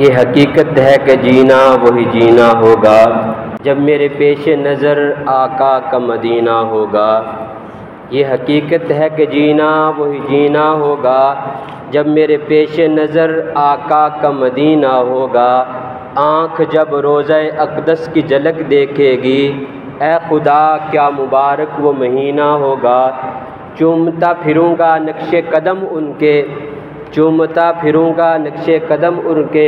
یہ حقیقت ہے کہ جینا وہی جینا ہوگا جب میرے پیش نظر آقا کا مدینہ ہوگا۔ یہ حقیقت ہے کہ جینا وہی جینا ہوگا جب میرے پیش نظر آقا کا مدینہ ہوگا۔ آنکھ جب روضہ اقدس کی جھلک دیکھے گی، اے خدا کیا مبارک وہ مہینہ ہوگا۔ چومتا پھروں گا نقش قدم ان کے، چومتا پھروں گا نقش قدم ان کے،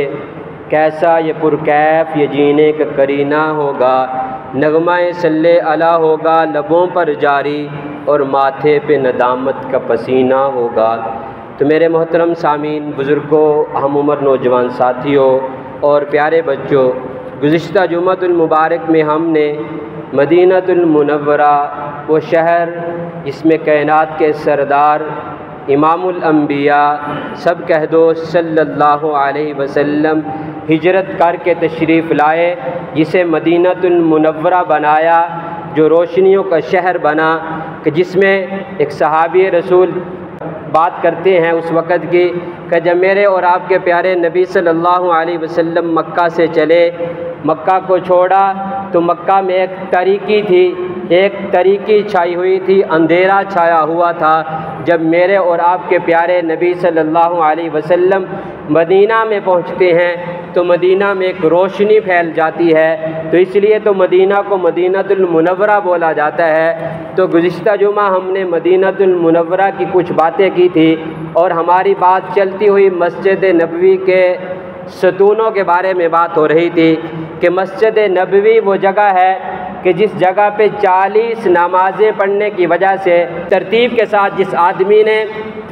کیسا یہ پرکیف یہ جینے کا کرینہ ہوگا۔ نغمہ صلی علی ہوگا لبوں پر جاری اور ماتھے پہ ندامت کا پسینہ ہوگا۔ تو میرے محترم سامعین، بزرگوں، ہم عمر نوجوان ساتھیوں اور پیارے بچوں، گزشتہ جمعۃ المبارک میں ہم نے مدینہ المنورہ، وہ شہر جس میں کائنات کے سردار امام الانبیاء سب کہہ دو صلی اللہ علیہ وسلم ہجرت کر کے تشریف لائے، جسے مدینہ المنورہ بنایا، جو روشنیوں کا شہر بنا، کہ جس میں ایک صحابی رسول بات کرتے ہیں اس وقت کی کہ جب میرے اور آپ کے پیارے نبی صلی اللہ علیہ وسلم مکہ سے چلے، مکہ کو چھوڑا تو مکہ میں ایک تاریکی تھی، ایک تاریکی چھائی ہوئی تھی، اندھیرا چھایا ہوا تھا۔ جب میرے اور آپ کے پیارے نبی صلی اللہ علیہ وسلم مدینہ میں پہنچتے ہیں تو مدینہ میں ایک روشنی پھیل جاتی ہے، تو اس لیے تو مدینہ کو مدینہ المنورہ بولا جاتا ہے۔ تو گزشتہ جمعہ ہم نے مدینہ المنورہ کی کچھ باتیں کی تھی، اور ہماری بات چلتی ہوئی مسجد نبوی کے ستونوں کے بارے میں بات ہو رہی تھی کہ مسجد نبوی وہ جگہ ہے کہ جس جگہ پہ 40 نمازیں پڑھنے کی وجہ سے ترتیب کے ساتھ جس آدمی نے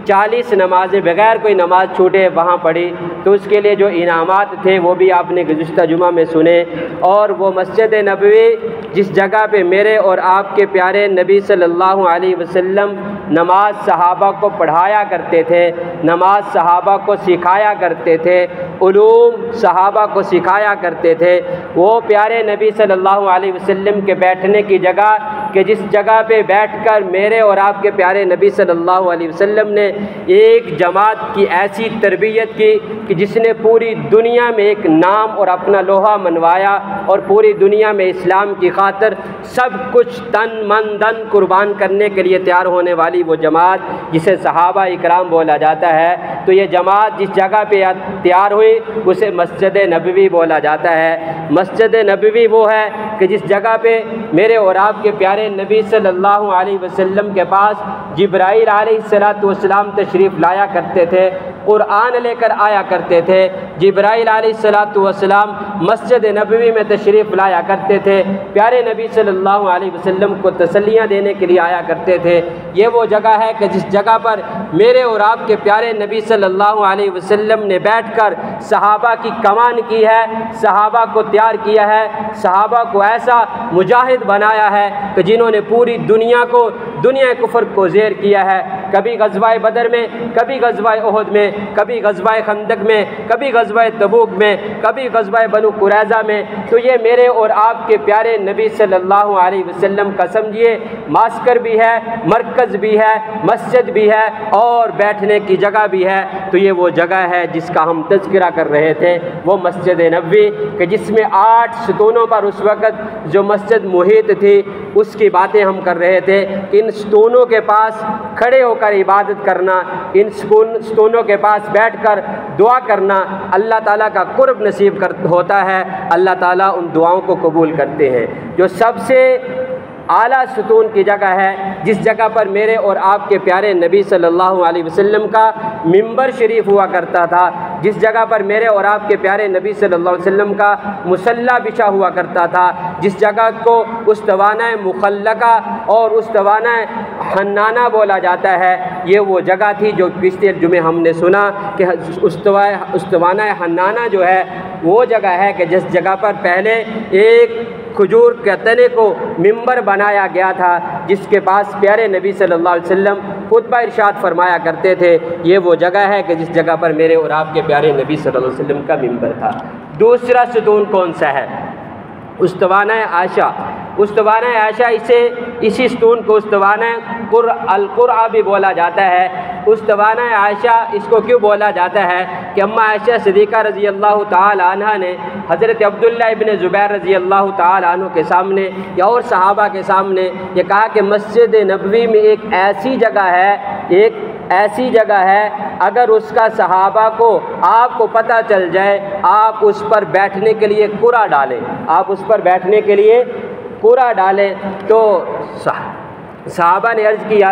40 نمازیں بغیر کوئی نماز چھوٹے وہاں پڑھی تو اس کے لیے جو انعامات تھے وہ بھی آپ نے گزشتہ جمعہ میں سنے۔ اور وہ مسجد نبوی جس جگہ پہ میرے اور آپ کے پیارے نبی صلی اللہ علیہ وسلم نماز صحابہ کو پڑھایا کرتے تھے، نماز صحابہ کو سکھایا کرتے تھے، علوم صحابہ کو سکھایا کرتے تھے، وہ پیارے نبی صلی اللہ علیہ وسلم کے بیٹھنے کی جگہ، کہ جس جگہ پہ بیٹھ کر میرے اور آپ کے پیارے نبی صلی اللہ علیہ وسلم نے ایک جماعت کی ایسی تربیت کی کہ جس نے پوری دنیا میں ایک نام اور اپنا لوہا منوایا، اور پوری دنیا میں اسلام کی خاطر سب کچھ تن من دن قربان کرنے کے لیے تیار ہونے والی وہ جماعت جسے صحابہ اکرام بولا جاتا ہے۔ تو یہ جماعت جس جگہ پہ تیار ہوئی اسے مسجد نبوی بولا جاتا ہے۔ مسجد نبوی وہ ہے کہ جس جگہ پہ میرے اور آپ کے پیارے نبی صلی اللہ علیہ وسلم کے پاس جبرائیل علیہ السلام تشریف لایا کرتے تھے، قرآن لے کر آیا کرتے تھے۔ جبرائیل علیہ السلام مسجد نبوی میں تشریف لایا کرتے تھے، پیارے نبی صلی اللہ علیہ وسلم کو تسلیاں دینے کے لیے آیا کرتے تھے۔ یہ وہ جگہ ہے کہ جس جگہ پر میرے اور آپ کے پیارے نبی صلی اللہ علیہ وسلم نے بیٹھ کر صحابہ کی کمان کی ہے، صحابہ کو تیار کیا ہے، صحابہ کو ایسا مجاہد بنایا ہے کہ جنہوں نے پوری دنیا کو، دنیا کفر کو زیر کیا ہے، کبھی غزوہ بدر میں، کبھی غزوہ احد میں، کبھی غزوہ خندق میں، کبھی غزوہ تبوک میں، کبھی غزوہ بنو قریظہ میں۔ تو یہ میرے اور آپ کے پیارے نبی صلی اللہ علیہ وسلم کا سمجھیے معسکر بھی ہے، مرکز بھی ہے، مسجد بھی ہے اور بیٹھنے کی جگہ بھی ہے۔ تو یہ وہ جگہ ہے جس کا ہم تذکرہ کر رہے تھے، وہ مسجد نبوی، کہ جس میں 8 ستونوں پر اس وقت جو مسجد محیط تھی اس کی باتیں ہم کر رہے تھے۔ ان ستونوں کے پاس کھڑے ہو کر عبادت کرنا، ان ستونوں کے پاس بیٹھ کر دعا کرنا اللہ تعالیٰ کا قرب نصیب ہوتا ہے، اللہ تعالیٰ ان دعاؤں کو قبول کرتے ہیں۔ جو سب سے اعلیٰ ستون کی جگہ ہے، جس جگہ پر میرے اور آپ کے پیارے نبی صلی اللہ علیہ وسلم کا منبر شریف ہوا کرتا تھا، جس جگہ پر میرے اور آپ کے پیارے نبی صلی اللہ علیہ وسلم کا مصلی بچھا ہوا کرتا تھا، جس جگہ کو استوانہ مخلقہ اور استوانہ حنانہ بولا جاتا ہے، یہ وہ جگہ تھی جو پچھلے جمعے ہم نے سنا کہ استوانہ حنانہ جو ہے وہ جگہ ہے کہ جس جگہ پر پہلے ایک کھجور کے تنے کو منبر بنایا گیا تھا، جس کے پاس پیارے نبی صلی اللہ علیہ وسلم خطبہ ارشاد فرمایا کرتے تھے۔ یہ وہ جگہ ہے کہ جس جگہ پر میرے اور آپ کے پیارے نبی صلی اللہ علیہ وسلم کا منبر تھا۔ دوسرا ستون کون سا ہے؟ استوانہ عائشہ۔ استوانہ عائشہ اسی ستون کو استوانہ القرعہ بھی بولا جاتا ہے، استوانہ عائشہ اس کو کیوں بولا جاتا ہے کہ اماں عائشہ صدیقہ رضی اللہ تعالی عنہ نے حضرت عبداللہ ابن زبیر رضی اللہ تعالی عنہ کے سامنے یا اور صحابہ کے سامنے یہ کہا کہ مسجد نبوی میں ایک ایسی جگہ ہے اگر اس کا صحابہ کو آپ کو پتہ چل جائے آپ اس پر بیٹھنے کے لیے کوڑا ڈالیں تو صحابہ نے عرض کیا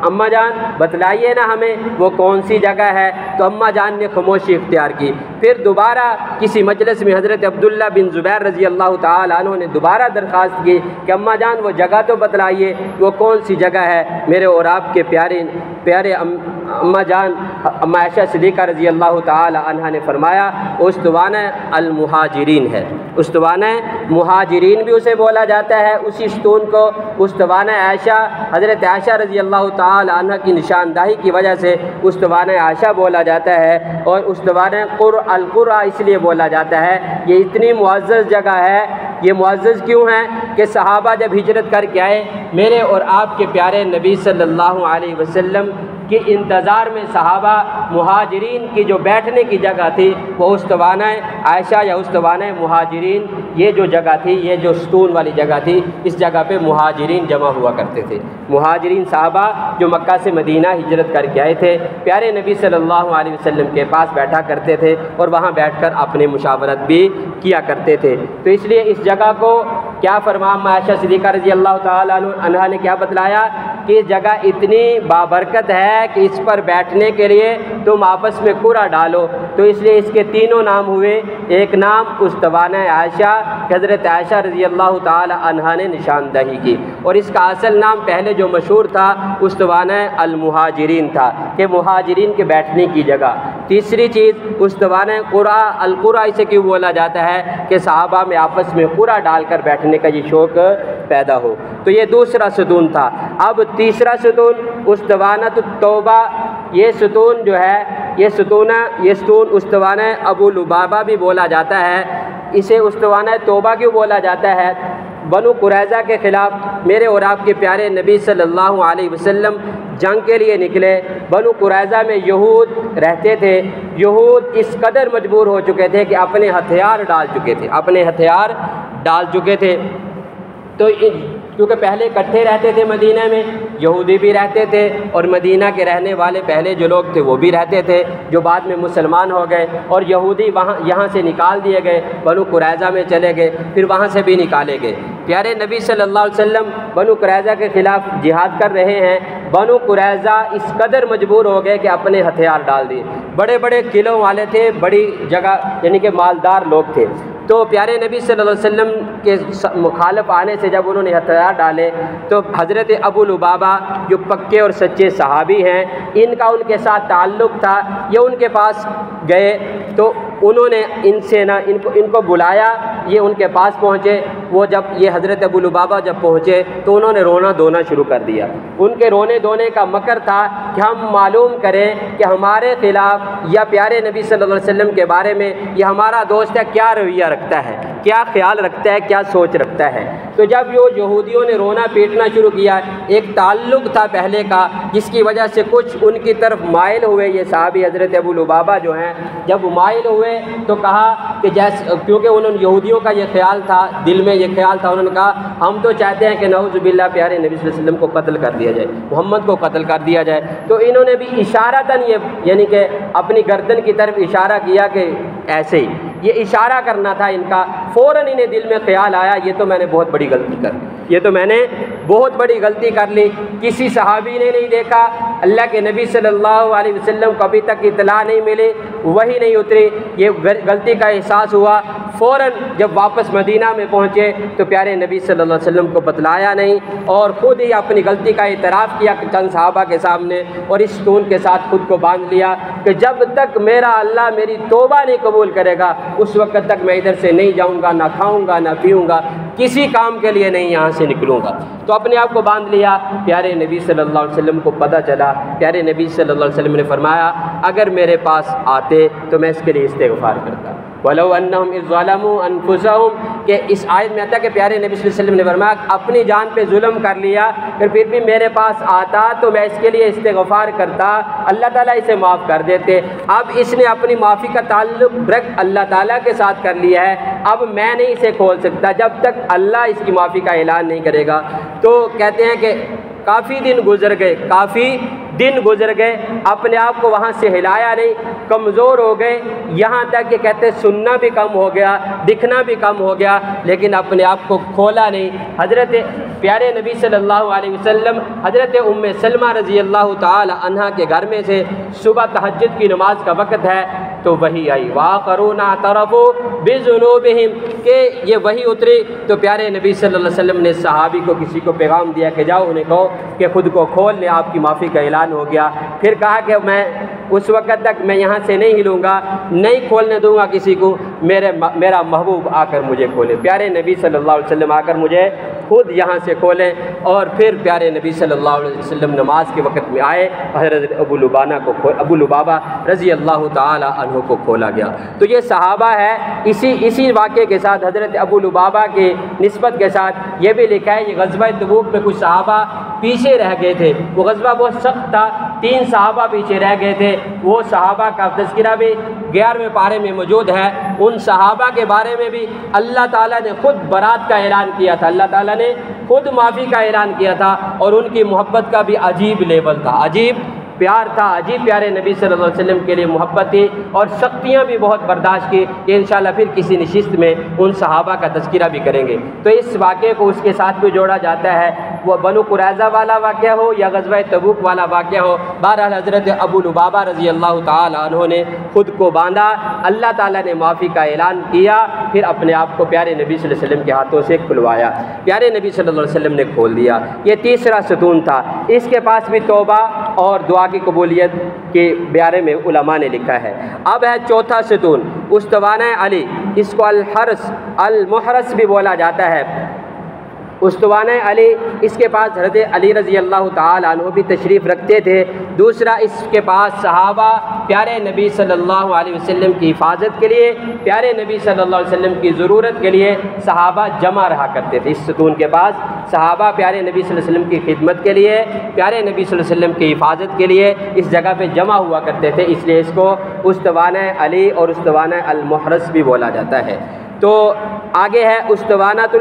اماں جان بتلائیے نا ہمیں وہ کون سی جگہ ہے، تو اماں جان نے خاموشی اختیار کی۔ پھر دوبارہ کسی مجلس میں حضرت عبداللہ بن زبیر رضی اللہ تعالی عنہ نے دوبارہ درخواست کی کہ اماں جان وہ جگہ تو بتلائیے وہ کون سی جگہ ہے۔ میرے اور آپ کے پیارے اماں جان اماں عائشہ صدیقہ رضی اللہ تعالی عنہ نے فرمایا استوانہ المہاجرین ہے۔ استوانہ مہاجرین بھی اسے بولا جاتا ہے، اسی ستون کو استوانہ عائشہ حضرت عائشہ رضی اللہ تعالی عنہ کی نشاندہی کی وجہ سے استوانہ عائشہ بولا جاتا ہے، اور استوانہ القرى اس لیے بولا جاتا ہے یہ اتنی معزز جگہ ہے۔ یہ معزز کیوں ہے کہ صحابہ جب ہجرت کر کے آئے میرے اور آپ کے پیارے نبی صلی اللہ علیہ وسلم کے انتظار میں صحابہ مہاجرین کی جو بیٹھنے کی جگہ تھی وہ استوانہ عائشہ یا استوانہ مہاجرین، یہ جو جگہ تھی، یہ جو ستون والی جگہ تھی، اس جگہ پہ مہاجرین جمع ہوا کرتے تھے۔ مہاجرین صحابہ جو مکہ سے مدینہ ہجرت کر کے آئے تھے پیارے نبی صلی اللہ علیہ وسلم کے پاس بیٹھا کرتے تھے اور وہاں بیٹھ کر اپنی مشاورت بھی کیا کرتے تھے۔ تو اس لیے اس جگہ کو کیا فرمایا عائشہ صدیقہ رضی اللہ تعالی عنہ نے کیا بتلایا کہ یہ جگہ اتنی بابرکت ہے کہ اس پر بیٹھنے کے لیے تم آپس میں کوڑا ڈالو، تو اس لیے اس کے تینوں نام ہوئے۔ ایک نام استوانہ عائشہ، حضرت عائشہ رضی اللہ تعالی عنہا نے نشاندہی کی، اور اس کا اصل نام پہلے جو مشہور تھا استوانہ المہاجرین تھا کہ مہاجرین کے بیٹھنے کی جگہ۔ تیسری چیز استوانہ القرى اسے کیوں بولا جاتا ہے کہ صحابہ میں آپس میں کوڑا ڈال کر بیٹھنے کا یہ شوق پیدا ہو۔ تو یہ دوسرا ستون تھا۔ اب تیسرا ستون استوانہ التوبہ، یہ ستون جو ہے یہ ستون استوانہ ابو لبابہ بھی بولا جاتا ہے۔ اسے استوانہ توبہ کیوں بولا جاتا ہے؟ بنو قریظہ کے خلاف میرے اور آپ کے پیارے نبی صلی اللہ علیہ وسلم جنگ کے لیے نکلے۔ بنو قریظہ میں یہود رہتے تھے، یہود اس قدر مجبور ہو چکے تھے کہ اپنے ہتھیار ڈال چکے تھے۔ تو کیونکہ پہلے اکٹھے رہتے تھے مدینہ میں، یہودی بھی رہتے تھے اور مدینہ کے رہنے والے پہلے جو لوگ تھے وہ بھی رہتے تھے جو بعد میں مسلمان ہو گئے، اور یہودی یہاں سے نکال دیے گئے، بنو قریظہ میں چلے گئے، پھر وہاں سے بھی نکالے گئے۔ پیارے نبی صلی اللہ علیہ وسلم بنو قریظہ کے خلاف جہاد کر رہے ہیں، بنو قریظہ اس قدر مجبور ہو گئے کہ اپنے ہتھیار ڈال دیے۔ بڑے بڑے قلعوں والے تھے، بڑی جگہ یعنی کہ مالدار لوگ تھے۔ تو پیارے نبی صلی اللہ علیہ وسلم کے مخالف آنے سے جب انہوں نے ہتھیار ڈالے تو حضرت ابو لبابہ جو پکے اور سچے صحابی ہیں، ان کا ان کے ساتھ تعلق تھا، یہ ان کے پاس گئے تو انہوں نے ان کو بلایا، یہ ان کے پاس پہنچے۔ وہ جب یہ حضرت ابو لبابہ جب پہنچے تو انہوں نے رونا دھونا شروع کر دیا۔ ان کے رونے دھونے کا مکر تھا کہ ہم معلوم کریں کہ ہمارے خلاف یا پیارے نبی صلی اللہ علیہ وسلم کے بارے میں یہ ہمارا دوست ہے کیا رویہ رکھتا ہے، کیا خیال رکھتا ہے، کیا سوچ رکھتا ہے۔ تو جب یہ یہودیوں نے رونا پیٹنا شروع کیا، ایک تعلق تھا پہلے کا جس کی وجہ سے کچھ ان کی طرف مائل ہوئے۔ یہ صحابی حضرت ابو لبابہ جو ہیں جب مائل ہوئے تو کہا کہ کیونکہ انہوں نے یہودیوں کا یہ خیال تھا، دل میں یہ خیال تھا، انہوں نے کہا ہم تو چاہتے ہیں کہ نعوذ باللہ پیارے نبی صلی اللہ علیہ وسلم کو قتل کر دیا جائے، محمد کو قتل کر دیا جائے۔ تو انہوں نے بھی اشارتاً یعنی کہ اپنی گردن کی طرف اشارہ کیا کہ ایسے ہی یہ اشارہ کرنا تھا ان کا۔ فوراً انہیں دل میں خیال آیا یہ تو میں نے بہت بڑی غلطی کر لی۔ کسی صحابی نے نہیں دیکھا، اللہ کے نبی صلی اللہ علیہ وسلم کو ابھی تک اطلاع نہیں ملی، وہی نہیں اتری، یہ غلطی کا احساس ہوا۔ فوراً جب واپس مدینہ میں پہنچے تو پیارے نبی صلی اللہ علیہ وسلم کو بتلایا نہیں، اور خود ہی اپنی غلطی کا اعتراف کیا چند صحابہ کے سامنے، اور اس ستون کے ساتھ خود کو باندھ لیا کہ جب تک میرا اللہ میری توبہ نہیں قبول کرے گا اس وقت تک میں ادھر سے نہیں جاؤں گا، نہ کھاؤں گا، نہ پیوں گا، کسی کام کے لیے نہیں یہاں سے نکلوں گا۔ تو اپنے آپ کو باندھ لیا۔ پیارے نبی صلی اللہ علیہ وسلم کو پتہ چلا، پیارے نبی صلی اللہ علیہ وسلم نے فرمایا اگر میرے پاس آتے تو میں اس کے لیے استغفار کرتا۔ وَلَوْ أَنَّهُمْ إِذْ ظَلَمُوا أَنفُسَهُمْ کہ اس آیت میں آتا ہے کہ پیارے نبی صلی اللہ علیہ وسلم نے فرمایا اپنی جان پہ ظلم کر لیا پھر بھی میرے پاس آتا تو میں اس کے لیے استغفار کرتا، اللہ تعالیٰ اسے معاف کر دیتے۔ اب اس نے اپنی معافی کا تعلق ڈائریکٹ اللہ تعالیٰ کے ساتھ کر لیا ہے، اب میں نہیں اسے کھول سکتا جب تک اللہ اس کی معافی کا اعلان نہیں کرے گا۔ تو کہتے ہیں کہ کافی دن گزر گئے، اپنے آپ کو وہاں سے ہلایا نہیں، کمزور ہو گئے، یہاں تک کہ کہتے سننا بھی کم ہو گیا، دکھنا بھی کم ہو گیا، لیکن اپنے آپ کو کھولا نہیں۔ حضرت پیارے نبی صلی اللہ علیہ وسلم حضرت ام سلمہ رضی اللہ تعالی عنہا کے گھر میں سے صبح تہجد کی نماز کا وقت ہے تو وحی آئی، وَآخَرُونَ اعْتَرَفُوا بِذُنُوبِهِمْ کہ یہ وحی اتری تو پیارے نبی صلی اللہ علیہ وسلم نے صحابی کو کسی کو پیغام دیا کہ جاؤ انہیں کہو کہ خود کو کھول لیں، آپ کی معافی کا اعلان ہو گیا۔ پھر کہا کہ میں اس وقت تک میں یہاں سے نہیں ہلوں گا، نہیں کھولنے دوں گا کسی کو، میرا محبوب آ کر مجھے کھولے، پیارے نبی صلی اللہ علیہ وسلم آ کر مجھے خود یہاں سے کھولیں۔ اور پھر پیارے نبی صلی اللہ علیہ وسلم نماز کے وقت میں آئے، حضرت ابو لبابہ رضی اللہ تعالی عنہ کو کھولا گیا۔ تو یہ صحابہ ہے، اسی واقعے کے ساتھ حضرت ابو لبابہ کی نسبت کے ساتھ یہ بھی لکھا ہے کہ غزوہ تبوک میں کچھ صحابہ پیچھے رہ گئے تھے، وہ غزوہ بہت سخت تھا، 3 صحابہ پیچھے رہ گئے تھے، وہ صحابہ کا تذکرہ بھی 11ویں پارے میں موجود ہے۔ ان صحابہ کے بارے میں بھی اللہ تعالیٰ نے خود برات کا اعلان کیا تھا، اللہ تعالیٰ نے خود معافی کا اعلان کیا تھا، اور ان کی محبت کا بھی عجیب لیول تھا، عجیب پیار تھا، عجیب پیارے نبی صلی اللہ علیہ وسلم کے لیے محبت تھی، اور سختیاں بھی بہت برداشت کی۔ یہ انشاءاللہ پھر کسی نشست میں ان صحابہ کا تذکرہ بھی کریں گے۔ تو اس واقعے کو اس کے ساتھ بھی جوڑا جاتا ہے، وہ بنو قریظہ والا واقعہ ہو یا غزوہ تبوک والا واقعہ ہو، بہرحال حضرت ابو لبابہ رضی اللہ تعالی عنہ نے خود کو باندھا، اللہ تعالیٰ نے معافی کا اعلان کیا، پھر اپنے آپ کو پیارے نبی صلی اللہ علیہ وسلم کے ہاتھوں سے کھلوایا، پیارے نبی صلی اللہ علیہ وسلم نے کھول دیا۔ یہ تیسرا ستون تھا۔ اس کے پاس بھی توبہ اور دعا کی قبولیت کے بارے میں علماء نے لکھا ہے۔ اب ہے چوتھا ستون، استوانہ علی، اس کو المحرس بھی بولا جاتا ہے۔ استوانہ علی، اس کے پاس حضرت علی رضی اللہ تعالی عنہ بھی تشریف رکھتے تھے۔ دوسرا، اس کے پاس صحابہ پیارے نبی صلی اللہ علیہ وسلم کی حفاظت کے لیے، پیارے نبی صلی اللہ علیہ وسلم کی ضرورت کے لیے صحابہ جمع رہا کرتے تھے۔ اس ستون کے پاس صحابہ پیارے نبی صلی اللہ علیہ وسلم کی خدمت کے لیے، پیارے نبی صلی اللہ علیہ وسلم کی حفاظت کے لیے اس جگہ پہ جمع ہوا کرتے تھے، اس لیے اس کو استوانہ علی اور استوانہ المحرس بھی بولا جاتا ہے۔ تو آگے ہے استوانۃ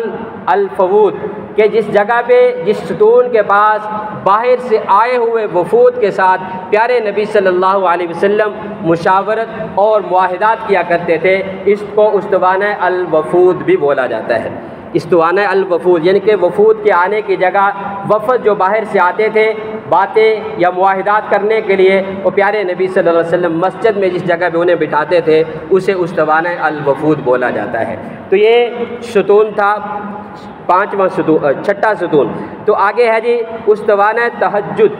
الفوود کہ جس جگہ پہ، جس ستون کے پاس باہر سے آئے ہوئے وفود کے ساتھ پیارے نبی صلی اللہ علیہ وسلم مشاورت اور معاہدات کیا کرتے تھے، اس کو استوانہ الوفود بھی بولا جاتا ہے۔ استوانہ الوفود یعنی کہ وفود کے آنے کی جگہ، وفد جو باہر سے آتے تھے باتیں یا معاہدات کرنے کے لیے، وہ پیارے نبی صلی اللہ علیہ وسلم مسجد میں جس جگہ پہ انہیں بٹھاتے تھے اسے استوانہ الوفود بولا جاتا ہے۔ تو یہ ستون تھا، چھٹا ستون۔ تو آگے ہے جی استوانہ تہجد،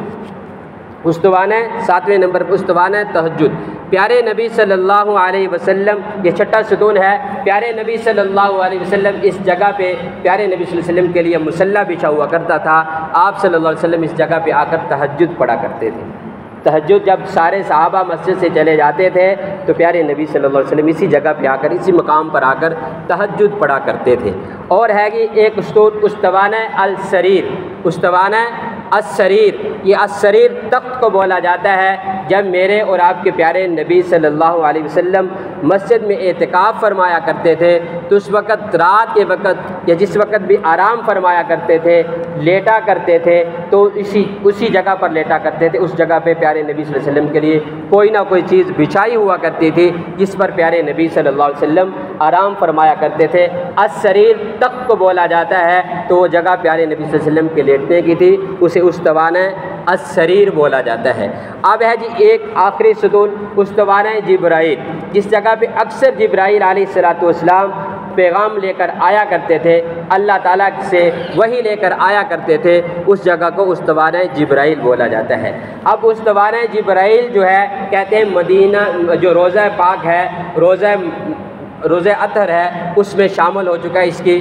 استوانہ 7ویں نمبر پر استوانہ تہجد، پیارے نبی صلی اللہ علیہ وسلم، یہ چھٹا ستون ہے۔ پیارے نبی صلی اللہ علیہ وسلم اس جگہ پہ پیارے نبی صلی اللہ علیہ وسلم کے لیے مصلی بچھا ہوا کرتا تھا، آپ صلی اللہ علیہ وسلم اس جگہ پہ آ کر تہجد پڑھا کرتے تھے۔ تہجد جب سارے صحابہ مسجد سے چلے جاتے تھے تو پیارے نبی صلی اللہ علیہ وسلم اسی جگہ پہ آ کر، اسی مقام پر آ کر تہجد پڑھا کرتے تھے۔ اور ہے کہ ایک استوانہ السریر، استوانہ السریر، یہ السریر تخت کو بولا جاتا ہے۔ جب میرے اور آپ کے پیارے نبی صلی اللہ علیہ وسلم مسجد میں اعتکاف فرمایا کرتے تھے تو اس وقت رات کے وقت یا جس وقت بھی آرام فرمایا کرتے تھے، لیٹا کرتے تھے، تو اسی جگہ پر لیٹا کرتے تھے۔ اس جگہ پہ پیارے نبی صلی اللہ علیہ وسلم کے لیے کوئی نہ کوئی چیز بچھائی ہوا کرتی تھی جس پر پیارے نبی صلی اللہ علیہ وسلم آرام فرمایا کرتے تھے۔ السریر تخت کو بولا جاتا ہے، تو وہ جگہ پیارے نبی صلی اللہ علیہ وسلم کے لیٹنے کی تھی، اسے استوانہ السریر بولا جاتا ہے۔ اب ہے جی ایک آخری ستون، استوانہ جبرائیل، جس جگہ پہ اکثر جبرائیل علیہ السلام پیغام لے کر آیا کرتے تھے، اللہ تعالیٰ سے وحی لے کر آیا کرتے تھے، اس جگہ کو استوانہ جبرائیل بولا جاتا ہے۔ اب استوانہ جبرائیل جو ہے کہتے ہیں مدینہ جو روضہ پاک ہے، روضہ اطہر ہے، اس میں شامل ہو چکا ہے۔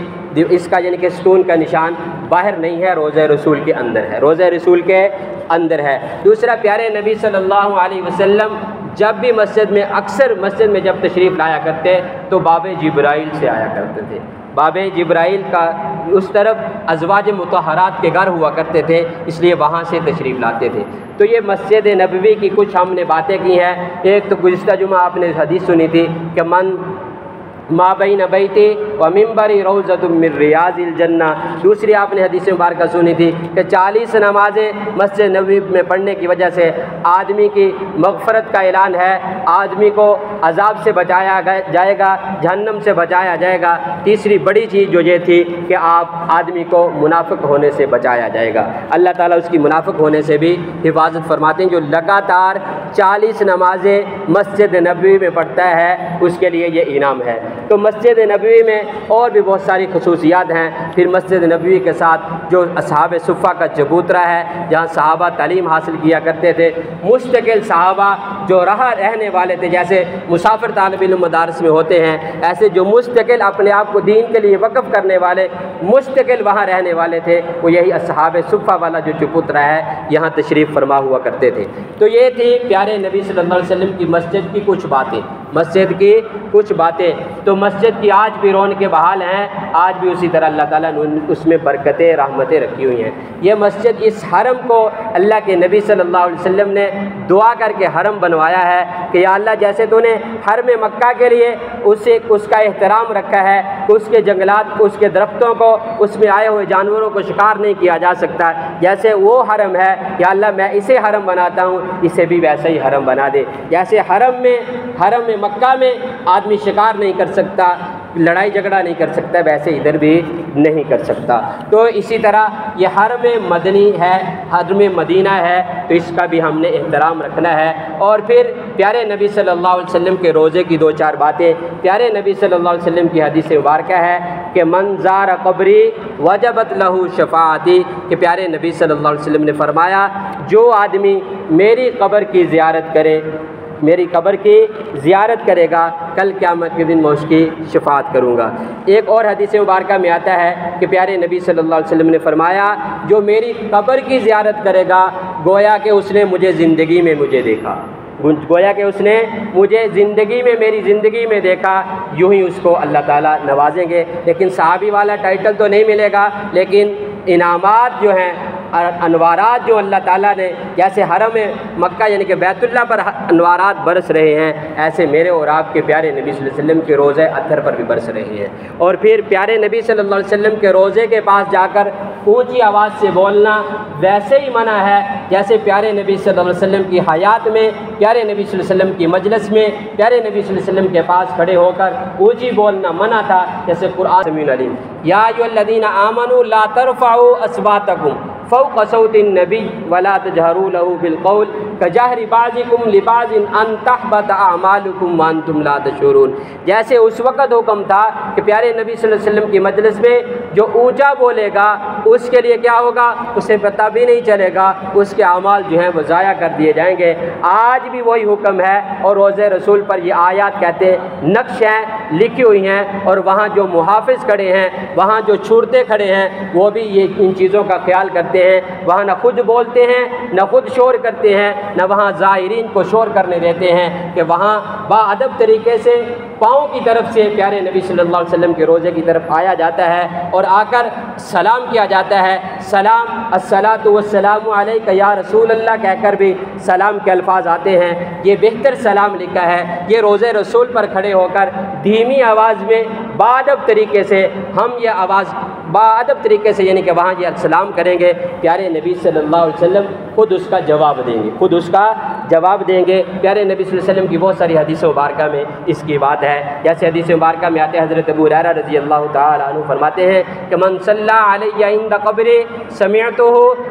اس کا یعنی کہ ستون کا نشان باہر نہیں ہے، روضہ رسول کے اندر ہے، روضہ رسول کے اندر ہے۔ دوسرا، پیارے نبی صلی اللہ علیہ وسلم جب بھی مسجد میں اکثر مسجد میں جب تشریف لایا کرتے تو باب جبرائیل سے آیا کرتے تھے۔ باب جبرائیل کا اس طرف ازواج مطہرات کے گھر ہوا کرتے تھے، اس لیے وہاں سے تشریف لاتے تھے۔ تو یہ مسجد نبوی کی کچھ ہم نے باتیں کی ہیں۔ ایک تو گزشتہ جمعہ آپ نے حدیث سنی تھی کہ من ما بین بیتی و منبری روضۃ من ریاض الجنہ، دوسری آپ نے حدیث مبارکہ سنی تھی کہ 40 نمازیں مسجد نبوی میں پڑھنے کی وجہ سے آدمی کی مغفرت کا اعلان ہے، آدمی کو عذاب سے بچایا جائے گا، جہنم سے بچایا جائے گا۔ تیسری بڑی چیز جو یہ تھی کہ آدمی کو منافق ہونے سے بچایا جائے گا، اللہ تعالیٰ اس کی منافق ہونے سے بھی حفاظت فرماتے ہیں۔ جو لگاتار 40 نمازیں مسجد نبوی میں پڑھتا ہے اس کے لیے یہ انعام ہے۔ تو مسجد نبوی میں اور بھی بہت ساری خصوصیات ہیں۔ پھر مسجد نبوی کے ساتھ جو اصحاب صفہ کا چبوترا ہے، جہاں صحابہ تعلیم حاصل کیا کرتے تھے، مستقل صحابہ جو رہنے والے تھے، جیسے مسافر طالب علم مدارس میں ہوتے ہیں، ایسے جو مستقل اپنے آپ کو دین کے لیے وقف کرنے والے مستقل وہاں رہنے والے تھے، وہ یہی اصحاب صفہ والا جو چبوترا ہے یہاں تشریف فرما ہوا کرتے تھے۔ تو یہ تھی پیارے نبی صلی اللہ علیہ وسلم کی مسجد کی کچھ باتیں، مسجد کی کچھ باتیں۔ تو مسجد کی آج بھی رونق بحال ہیں، آج بھی اسی طرح اللہ تعالیٰ نے اس میں برکتیں رحمتیں رکھی ہوئی ہیں۔ یہ مسجد، اس حرم کو اللہ کے نبی صلی اللہ علیہ وسلم نے دعا کر کے حرم بنوایا ہے کہ یا اللہ جیسے تو نے حرم مکہ کے لیے اس کا احترام رکھا ہے، اس کے جنگلات، اس کے درختوں کو، اس میں آئے ہوئے جانوروں کو شکار نہیں کیا جا سکتا، جیسے وہ حرم ہے یا اللہ میں اسے حرم بناتا ہوں، اسے بھی ویسا ہی حرم بنا دے۔ جیسے حرم میں مکہ میں آدمی شکار نہیں کر سکتا، لڑائی جھگڑا نہیں کر سکتا، ویسے ادھر بھی نہیں کر سکتا۔ تو اسی طرح یہ حرم مدنی ہے، حرم مدینہ ہے، تو اس کا بھی ہم نے احترام رکھنا ہے۔ اور پھر پیارے نبی صلی اللہ علیہ وسلم کے روزے کی 2-4 باتیں۔ پیارے نبی صلی اللہ علیہ وسلم کی حدیث مبارکہ ہے کہ من زار قبری وجبت لہ شفاعتی، کہ پیارے نبی صلی اللہ علیہ وسلم نے فرمایا جو آدمی میری قبر کی زیارت کرے، میری قبر کی زیارت کرے گا، کل قیامت کے دن میں اس کی شفاعت کروں گا۔ ایک اور حدیث مبارکہ میں آتا ہے کہ پیارے نبی صلی اللہ علیہ وسلم نے فرمایا جو میری قبر کی زیارت کرے گا گویا کہ اس نے مجھے زندگی میں مجھے دیکھا، گویا کہ اس نے مجھے زندگی میں، میری زندگی میں دیکھا، یوں ہی اس کو اللہ تعالیٰ نوازیں گے۔ لیکن صحابی والا ٹائٹل تو نہیں ملے گا، لیکن انعامات جو ہیں، انوارات جو اللہ تعالیٰ نے، جیسے حرم مکہ یعنی کہ بیت اللہ پر انوارات برس رہے ہیں، ایسے میرے اور آپ کے پیارے نبی صلی اللہ علیہ وسلم کے روزے اطہر پر بھی برس رہے ہیں۔ اور پھر پیارے نبی صلی اللہ علیہ وسلم کے روزے کے پاس جا کر اونچی آواز سے بولنا ویسے ہی منع ہے جیسے پیارے نبی صلی اللہ علیہ وسلم کی حیات میں، پیارے نبی صلی اللہ علیہ وسلم کی مجلس میں، پیارے نبی صلی اللہ علیہ وسلم کے پاس کھڑے ہو کر اونچی بولنا منع تھا، جیسے قرآن سمیع علیم یا ایھا الذین آمنوا لا ترفعوا اصواتکم فوق صوت النبی ولا تجہروا له بالقول کجہر بعضکم لبعض ان تحبط اعمالکم وانتم لا تشعرون۔ جیسے اس وقت حکم تھا کہ پیارے نبی صلی اللہ علیہ وسلم کی مجلس میں جو اونچا بولے گا اس کے لیے کیا ہوگا، اسے پتہ بھی نہیں چلے گا، اس کے اعمال جو ہیں وہ ضائع کر دیے جائیں گے۔ آج بھی وہی حکم ہے، اور روزے رسول پر یہ آیات کہتے ہیں نقش ہیں، لکھی ہوئی ہیں، اور وہاں جو محافظ کھڑے ہیں، وہاں جو چھوڑتے کھڑے ہیں، وہ بھی یہ ان چیزوں کا خیال کرتے ہیں، وہاں نہ خود بولتے ہیں، نہ خود شور کرتے ہیں، نہ وہاں زائرین کو شور کرنے دیتے ہیں، کہ وہاں با ادب طریقے سے پاؤں کی طرف سے پیارے نبی صلی اللہ علیہ وسلم کے روزے کی طرف آیا جاتا ہے اور آ کر سلام کیا جاتا ہے۔ سلام الصلاۃ والسلام علیک یا رسول اللہ کہہ کر بھی سلام کے الفاظ آتے ہیں۔ یہ بہتر سلام لکھا ہے، یہ روزے رسول پر کھڑے ہو کر دھیمی آواز میں باادب طریقے سے ہم یہ آواز باادب طریقے سے یعنی کہ وہاں یہ سلام کریں گے، پیارے نبی صلی اللہ علیہ وسلم خود اس کا جواب دیں گے، خود اس کا جواب دیں گے۔ پیارے نبی صلی اللہ علیہ وسلم کی بہت ساری حدیث مبارکہ میں اس کی بات ہے، جیسے حدیث مبارکہ میں آتے ہیں حضرت ابو ہریرہ رضی اللہ تعالی عنہ فرماتے ہیں کہ من صلی علی عند قبری سمعتہ،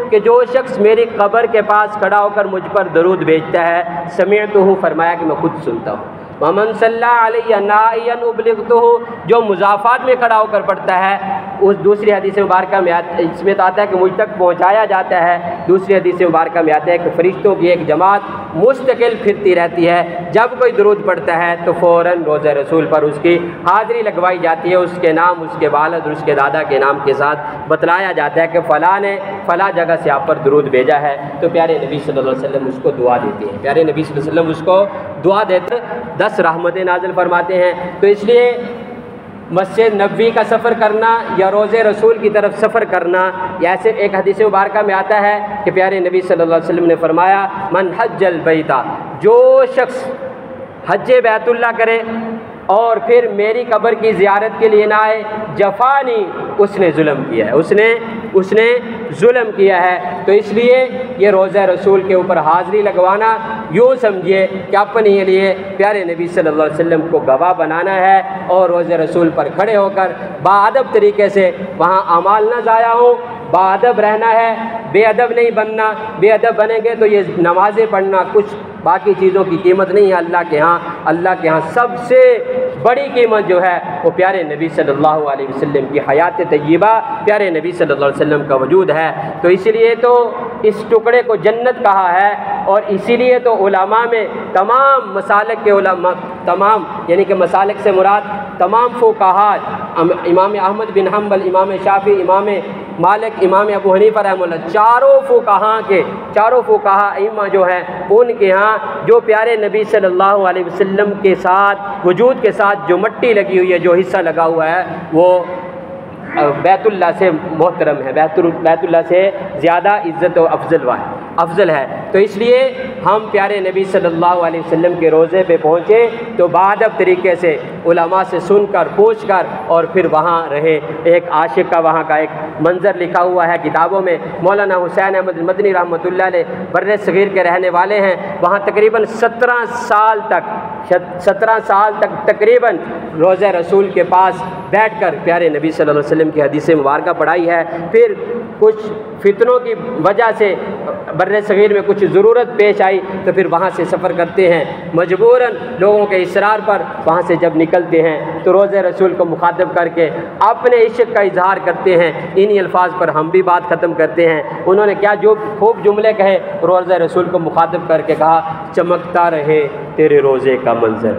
کہ جو شخص میری قبر کے پاس کھڑا ہو کر مجھ پر درود بھیجتا ہے، سمعتہ فرمایا کہ میں خود سنتا ہوں۔ ومن صلی علی نائیا ابلغتہ، جو مضافات میں کھڑا ہو کر پڑھتا ہے، اس دوسری حدیث مبارکہ میں اس میں آتا ہے کہ مجھ تک پہنچایا جاتا ہے۔ دوسری حدیث مبارکہ میں آتا ہے کہ فرشتوں کی ایک جماعت مستقل پھرتی رہتی ہے، جب کوئی درود پڑھتا ہے تو فوراً روزہ رسول پر اس کی حاضری لگوائی جاتی ہے، اس کے نام، اس کے والد اور اس کے دادا کے نام کے ساتھ بتلایا جاتا ہے کہ فلاں نے فلاں جگہ سے آپ پر درود بھیجا ہے، تو پیارے نبی صلی اللہ علیہ وسلم اس کو دعا دیتے ہیں، پیارے نبی صلی اللہ علیہ وسلم اس کو دعا دیتے 10 رحمتیں نازل فرماتے ہیں۔ تو اس لیے مسجد نبوی کا سفر کرنا یا روضہ رسول کی طرف سفر کرنا، یا ایسے ایک حدیث مبارکہ میں آتا ہے کہ پیارے نبی صلی اللہ علیہ وسلم نے فرمایا من حج البیت، جو شخص حج بیت اللہ کرے اور پھر میری قبر کی زیارت کے لیے نہ آئے، جفانی، اس نے ظلم کیا ہے، اس نے ظلم کیا ہے۔ تو اس لیے یہ روضہ رسول کے اوپر حاضری لگوانا، یوں سمجھیے کہ اپنے لیے پیارے نبی صلی اللہ علیہ وسلم کو گواہ بنانا ہے، اور روضہ رسول پر کھڑے ہو کر باادب طریقے سے وہاں اعمال نہ ضائع ہوں، باادب رہنا ہے، بے ادب نہیں بننا، بے ادب بنیں گے تو یہ نمازیں پڑھنا کچھ باقی چیزوں کی قیمت نہیں ہے اللہ کے ہاں سب سے بڑی قیمت جو ہے وہ پیارے نبی صلی اللہ علیہ وسلم کی حیات طیبہ، پیارے نبی صلی اللہ علیہ وسلم کا وجود ہے۔ تو اسی لیے تو اس ٹکڑے کو جنت کہا ہے، اور اسی لیے تو علماء میں تمام مسالک کے علماء، تمام یعنی کہ مسالک سے مراد تمام فقہاء، امام احمد بن حنبل، امام شافعی، امام مالک، امام ابو حنیفہ رحمہ اللہ، چاروں فقہاء ائمہ جو ہیں ان کے ہاں جو پیارے نبی صلی اللہ علیہ وسلم کے ساتھ وجود کے ساتھ جو مٹی لگی ہوئی ہے، جو حصہ لگا ہوا ہے، وہ بیت اللہ سے محترم ہے، بیت اللہ سے زیادہ عزت و افضل ہے۔ تو اس لیے ہم پیارے نبی صلی اللہ علیہ وسلم کے روضے پہ پہنچے تو باادب طریقے سے علماء سے سن کر پوچھ کر اور پھر وہاں رہے۔ ایک عاشق کا وہاں کا ایک منظر لکھا ہوا ہے کتابوں میں، مولانا حسین احمد مدنی رحمۃ اللہ علیہ بر صغیر کے رہنے والے ہیں، وہاں تقریباً 17 سال تک تقریباً روضہ رسول کے پاس بیٹھ کر پیارے نبی صلی اللہ علیہ وسلم کی حدیث مبارکہ پڑھائی ہے۔ پھر کچھ فتنوں کی وجہ سے بر صغیر میں کچھ ضرورت پیش آئی تو پھر وہاں سے سفر کرتے ہیں، مجبوراً لوگوں کے اصرار پر وہاں سے جب نکلتے ہیں تو روضہ رسول کو مخاطب کر کے اپنے عشق کا اظہار کرتے ہیں۔ انہی الفاظ پر ہم بھی بات ختم کرتے ہیں۔ انہوں نے کیا جو خوب جملے کہے، روضہ رسول کو مخاطب کر کے کہا چمکتا رہے تیرے روضے کا منظر،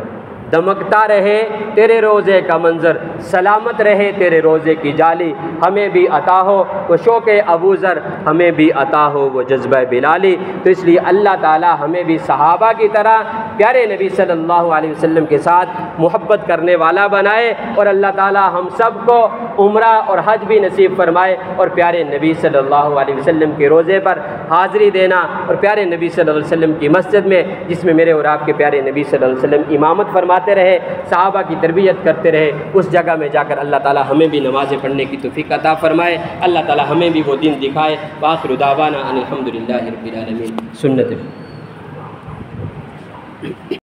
دمکتا رہے تیرے روضے کا منظر، سلامت رہے تیرے روضے کی جالی، ہمیں بھی عطا ہو وہ شوق ابو ذر، ہمیں بھی عطا ہو وہ جذبہ بلالی۔ تو اس لیے اللہ تعالی ہمیں بھی صحابہ کی طرح پیارے نبی صلی اللہ علیہ وسلم کے ساتھ محبت کرنے والا بنائے، اور اللہ تعالی ہم سب کو عمرہ اور حج بھی نصیب فرمائے، اور پیارے نبی صلی اللہ علیہ وسلم کے روضے پر حاضری دینا، اور پیارے نبی صلی اللہ علیہ وسلم کی مسجد میں جس میں میرے اور آپ کے پیارے نبی صلی اللہ علیہ وسلم امامت فرماتے رہے، صحابہ کی تربیت کرتے رہے، اس جگہ میں جا کر اللہ تعالی ہمیں بھی نمازیں پڑھنے کی توفیق عطا فرمائے، اللہ تعالی ہمیں بھی وہ دین دکھائے۔ وآخر دعوانا ان الحمد للہ رب العالمین۔ سنت